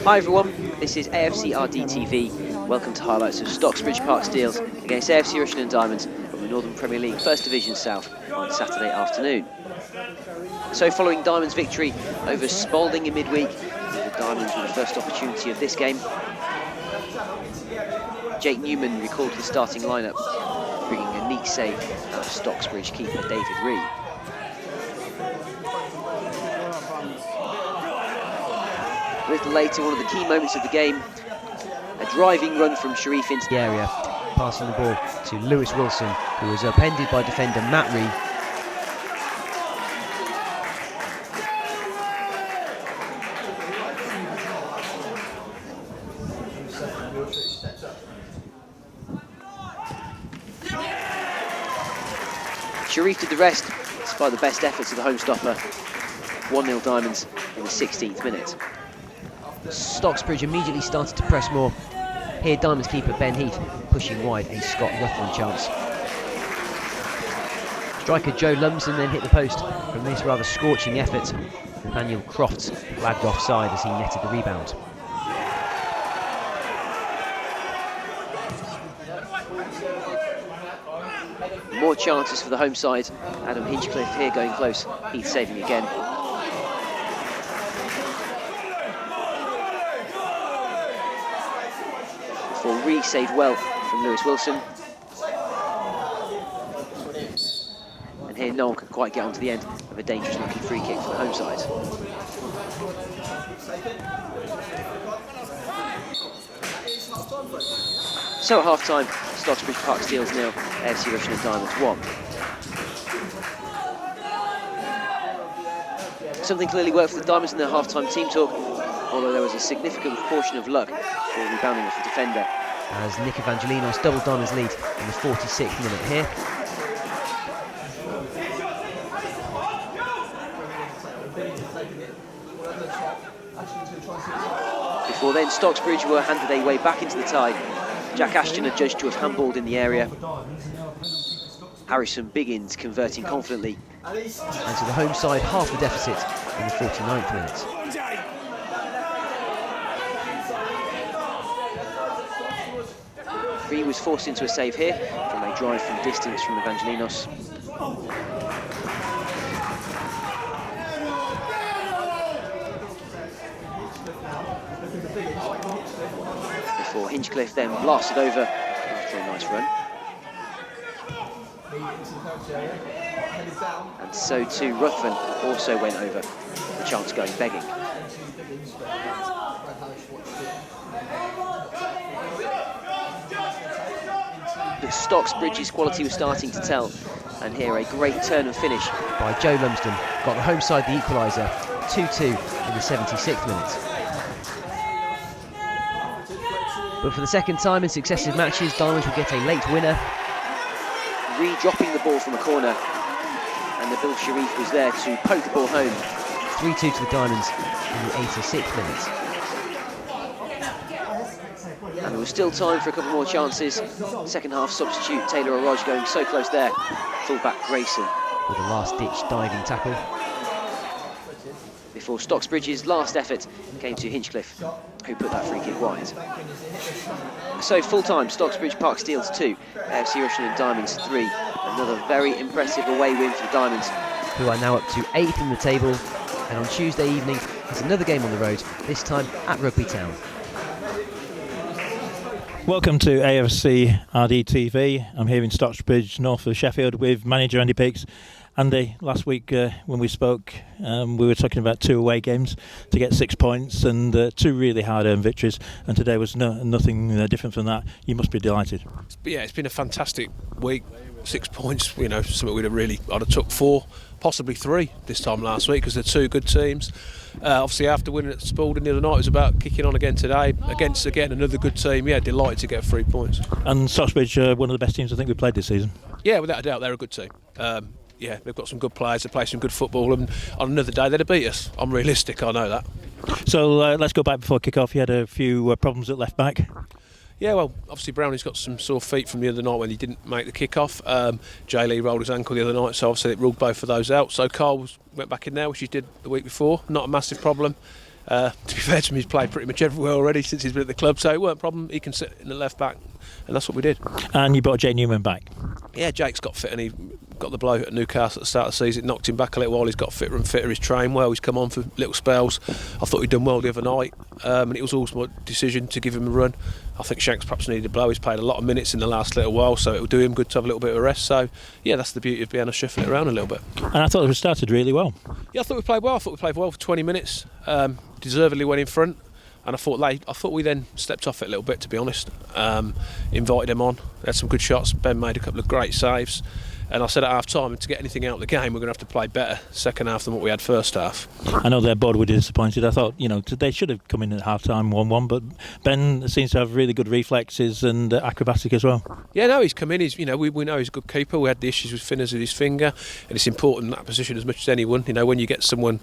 Hi everyone, this is AFCRDTV. Welcome to highlights of Stocksbridge Park Steels against AFC Rushden Diamonds from the Northern Premier League First Division South on Saturday afternoon. So following Diamonds' victory over Spalding in midweek, the Diamonds were the first opportunity of this game. Jake Newman recalled the starting lineup, bringing a neat save out of Stocksbridge keeper David Ree. A little later, one of the key moments of the game, a driving run from Shariff into the area, passing the ball to Lewis Wilson, who was upended by defender Matt Ree. Shariff did the rest, despite the best efforts of the home stopper. 1-0 Diamonds in the 16th minute. Stocksbridge immediately started to press more. Here Diamonds keeper Ben Heath pushing wide a Scott Ruthven chance. Striker Joe Lumsden then hit the post from this rather scorching effort. Nathaniel Crofts flagged offside as he netted the rebound. More chances for the home side. Adam Hinchcliffe here going close. Heath saving again. Before Ree saved well from Lewis Wilson. And here no one could quite get onto the end of a dangerous looking free kick for the home side. So at half time, Stocksbridge Park Steels 0, AFC Rushden Diamonds 1. Something clearly worked for the Diamonds in their half-time team talk, although there was a significant proportion of luck for rebounding off the defender. As Nic Evangelinos doubled Diamonds' lead in the 46th minute here. Before then, Stocksbridge were handed their way back into the tie. Jack Ashton adjudged to have handballed in the area. Harrison Biggins converting confidently. And to the home side, half the deficit in the 49th minute. Ree was forced into a save here from a drive from distance from Evangelinos. Before Hinchcliffe then blasted over after a nice run. And so too Ruthven also went over, the chance going begging. But Stocksbridge's quality was starting to tell, and here a great turn and finish by Joe Lumsden got the home side the equaliser, 2-2 in the 76th minute. But for the second time in successive matches, Diamonds would get a late winner. Ree dropping the ball from a corner, and Nabil Shariff was there to poke the ball home. 3-2 to the Diamonds in the 86th minute. And there was still time for a couple more chances. Second half substitute Taylor O'Rodge going so close there. Fullback Grayson with a last-ditch diving tackle. Before Stocksbridge's last effort came to Hinchcliffe, who put that free kick wide. So full-time, Stocksbridge Park Steels 2, AFC Rushden Diamonds 3. Another very impressive away win for the Diamonds, who are now up to 8th in the table. And on Tuesday evening, there's another game on the road, this time at Rugby Town. Welcome to AFCRDTV. I'm here in Stocksbridge, north of Sheffield, with manager Andy Peaks. Andy, last week when we spoke, we were talking about 2 away games to get 6 points and 2 really hard-earned victories, and today was nothing different from that. You must be delighted. Yeah, it's been a fantastic week. 6 points, you know, something I'd have took 4, possibly 3 this time last week, because they're 2 good teams. Obviously, after winning at Spalding the other night, it was about kicking on again today against, again, another good team. Yeah, delighted to get 3 points. And Stocksbridge, one of the best teams I think we've played this season. Yeah, without a doubt, they're a good team. Yeah, they've got some good players, they play some good football, and on another day they'd have beat us. I'm realistic, I know that. So let's go back before kick-off. You had a few problems at left-back. Yeah, well, obviously Brownie's got some sore feet from the other night when he didn't make the kick-off. Jay Lee rolled his ankle the other night, so obviously it ruled both of those out. So Carl went back in there, which he did the week before. Not a massive problem. To be fair to him, he's played pretty much everywhere already since he's been at the club, so it weren't a problem. He can sit in the left back, and that's what we did. And you brought Jay Newman back. Yeah, Jake's got fit, and he got the blow at Newcastle at the start of the season. It knocked him back a little while. He's got fitter and fitter. He's trained well. He's come on for little spells. I thought he'd done well the other night, and it was always my decision to give him a run. I think Shanks perhaps needed a blow. He's played a lot of minutes in the last little while, so it'll do him good to have a little bit of a rest. So, yeah, that's the beauty of being able to shuffle it around a little bit. And I thought we started really well. Yeah, I thought we played well. I thought we played well for 20 minutes. Deservedly went in front. And I thought we then stepped off it a little bit, to be honest. Invited them on. They had some good shots. Ben made a couple of great saves. And I said at half time, to get anything out of the game, we're going to have to play better second half than what we had first half. I know their board were disappointed. I thought, they should have come in at half time 1-1, but Ben seems to have really good reflexes and acrobatic as well. Yeah, no, he's come in. We know he's a good keeper. We had the issues with Finners with his finger, and it's important in that position as much as anyone. When you get someone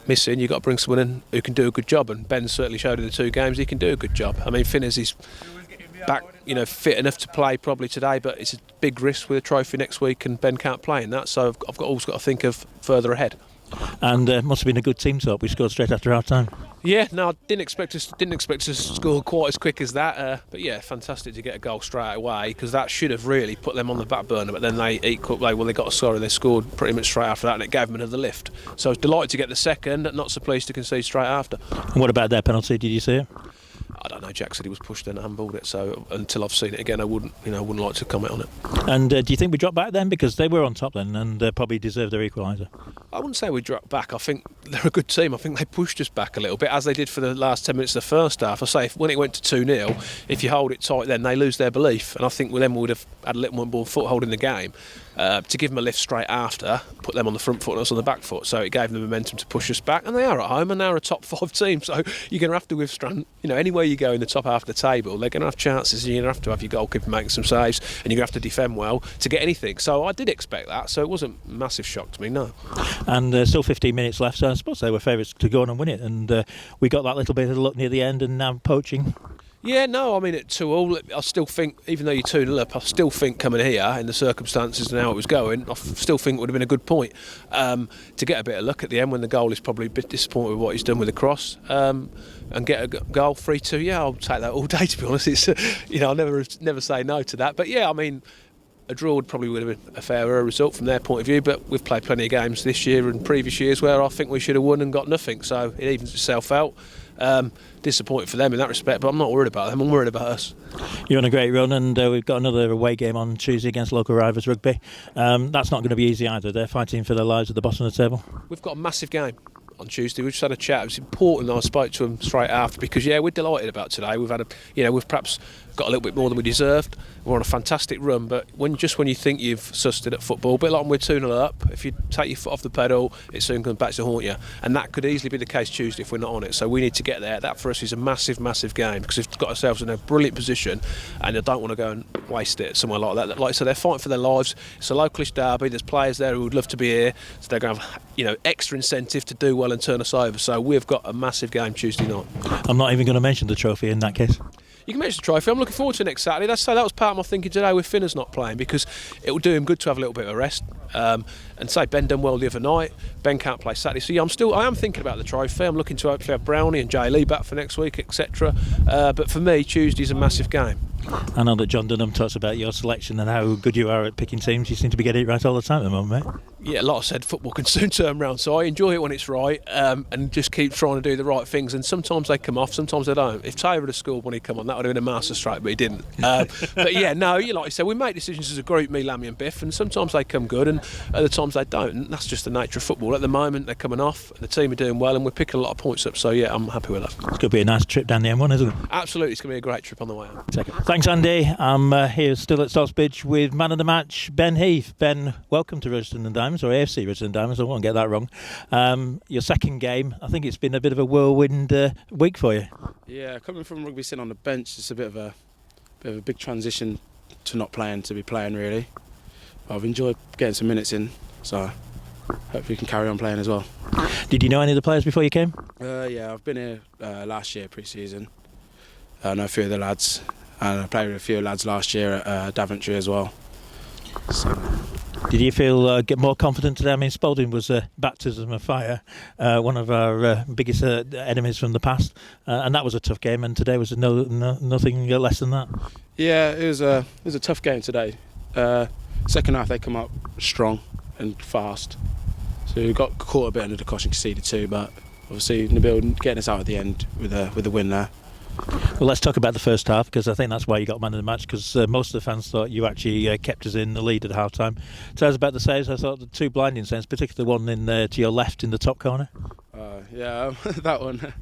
missing, you've got to bring someone in who can do a good job, and Ben certainly showed in the 2 games he can do a good job. I mean, Finners is back, fit enough to play probably today, but it's a big risk with a trophy next week, and Ben can't play in that, so I've always got to think of further ahead. And must have been a good team top. We scored straight after half time. Yeah, no, I didn't expect us to score quite as quick as that. But yeah, fantastic to get a goal straight away, because that should have really put them on the back burner. But then they got a score and they scored pretty much straight after that, and it gave them another lift. So I was delighted to get the second, not so pleased to concede straight after. And what about their penalty? Did you see it? I don't know. Jack said he was pushed and handballed it, so until I've seen it again, I wouldn't like to comment on it. And do you think we dropped back then, because they were on top then and probably deserved their equaliser? I wouldn't say we dropped back. I think they're a good team. I think they pushed us back a little bit, as they did for the last 10 minutes of the first half. I say when it went to 2-0, if you hold it tight, then they lose their belief, and I think with them we would have had a little more foothold in the game. To give them a lift straight after, put them on the front foot and us on the back foot, so it gave them the momentum to push us back, and they are at home and they're a top 5 team, so you're going to have to withstand, anywhere you go in the top half of the table, they're going to have chances, and you're going to have your goalkeeper making some saves, and you're going to have to defend well to get anything. So I did expect that, so it wasn't a massive shock to me, no. And still 15 minutes left, so I suppose they were favourites to go on and win it, and we got that little bit of luck near the end, and now poaching. Yeah, no, I mean, at 2-2, I still think, even though you're 2-0 up, I still think coming here, in the circumstances and how it was going, I still think it would have been a good point to get a bit of luck at the end when the goal is probably a bit disappointed with what he's done with the cross, and get a goal 3-2. Yeah, I'll take that all day, to be honest. It's I'll never say no to that. But yeah, I mean, a draw would have been a fairer result from their point of view, but we've played plenty of games this year and previous years where I think we should have won and got nothing, so it evens itself out. Disappointed for them in that respect, but I'm not worried about them, I'm worried about us. You're on a great run, and we've got another away game on Tuesday against local rivals Rugby. That's not going to be easy either. They're fighting for their lives at the bottom of the table. We've got a massive game on Tuesday. We just had a chat. It was important that I spoke to them straight after, because we're delighted about today. We've had we've perhaps got a little bit more than we deserved. We're on a fantastic run, but when you think you've sussed it at football, a bit like when we're 2-0 up, if you take your foot off the pedal, it soon comes back to haunt you, and that could easily be the case Tuesday if we're not on it. So we need to get there. That for us is a massive game, because we've got ourselves in a brilliant position, and I don't want to go and waste it somewhere like that. Like I said, they're fighting for their lives. It's a localish derby. There's players there who would love to be here, so they're going to have extra incentive to do well and turn us over. So we've got a massive game Tuesday night. I'm not even going to mention the trophy in that case. You can mention the trophy. I'm looking forward to next Saturday. That was part of my thinking today with Finners not playing, because it will do him good to have a little bit of a rest. And say Ben done well the other night. Ben can't play Saturday, so I am thinking about the trophy. I'm looking to hopefully have Brownie and Jay Lee back for next week, etc. But for me, Tuesday's a massive game. I know that John Dunham talks about your selection and how good you are at picking teams. You seem to be getting it right all the time at the moment, mate. Yeah, like I said, football can soon turn round, so I enjoy it when it's right, and just keep trying to do the right things, and sometimes they come off, sometimes they don't. If Taylor had scored when he come on, that would have been a master strike, but he didn't. But yeah, no, like I said, we make decisions as a group, me, Lammy and Biff, and sometimes they come good and other times they don't, and that's just the nature of football. At the moment they're coming off, the team are doing well, and we're picking a lot of points up, so yeah, I'm happy with that. It's going to be a nice trip down the M1, isn't it? Absolutely, it's going to be a great trip on the way out. Thanks, Andy. I'm here still at Stocksbridge with man of the match, Ben Heath. Ben, welcome to Rushden Diamonds, or AFC Rushden Diamonds, I won't get that wrong. Your second game, I think it's been a bit of a whirlwind week for you. Yeah, coming from rugby, sitting on the bench, it's a bit of a big transition to not playing, to be playing really. But I've enjoyed getting some minutes in, so hopefully we can carry on playing as well. Did you know any of the players before you came? Yeah, I've been here last year pre-season. I know a few of the lads, and I played with a few lads last year at Daventry as well. So. Did you feel get more confident today? I mean, Spalding was a baptism of fire, one of our biggest enemies from the past, and that was a tough game. And today was nothing less than that. Yeah, it was a tough game today. Second half they come up strong and fast, so we got caught a bit under the cosh and conceded 2, but obviously Nabil getting us out at the end with a win there. Well, let's talk about the first half, because I think that's why you got man of the match, because most of the fans thought you actually kept us in the lead at half time. Tell us about the saves. I thought the 2 blinding saves, particularly the one in to your left in the top corner. Yeah, that one.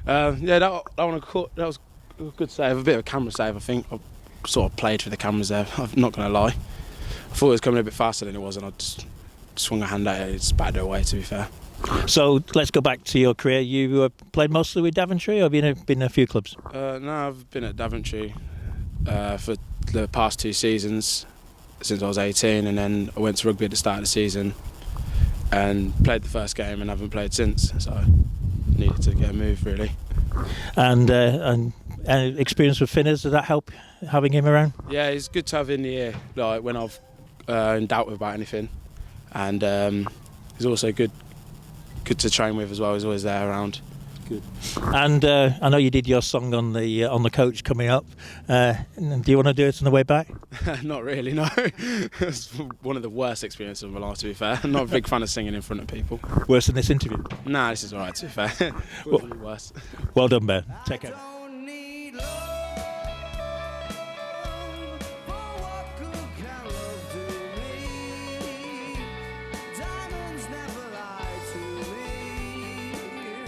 Yeah, that one that was a good save, a bit of a camera save. I think I sort of played for the cameras there. I'm not going to lie. I thought it was coming a bit faster than it was, and I just swung a hand at it. It's battered away, to be fair. So let's go back to your career. You played mostly with Daventry, or have you been in a few clubs? No, I've been at Daventry for the past 2 seasons since I was 18, and then I went to rugby at the start of the season and played the first game and haven't played since. So I needed to get a move, really. And experience with Finners, does that help having him around? Yeah, it's good to have in the ear, like when I've in doubt about anything, and he's also good to train with as well. He's always there around. Good. And I know you did your song on the coach coming up. Do you want to do it on the way back? Not really, no. It's one of the worst experiences of my life, to be fair. I'm not a big fan of singing in front of people. Worse than this interview? Nah, this is alright, to be fair. Worse. Well done, Ben. Take care.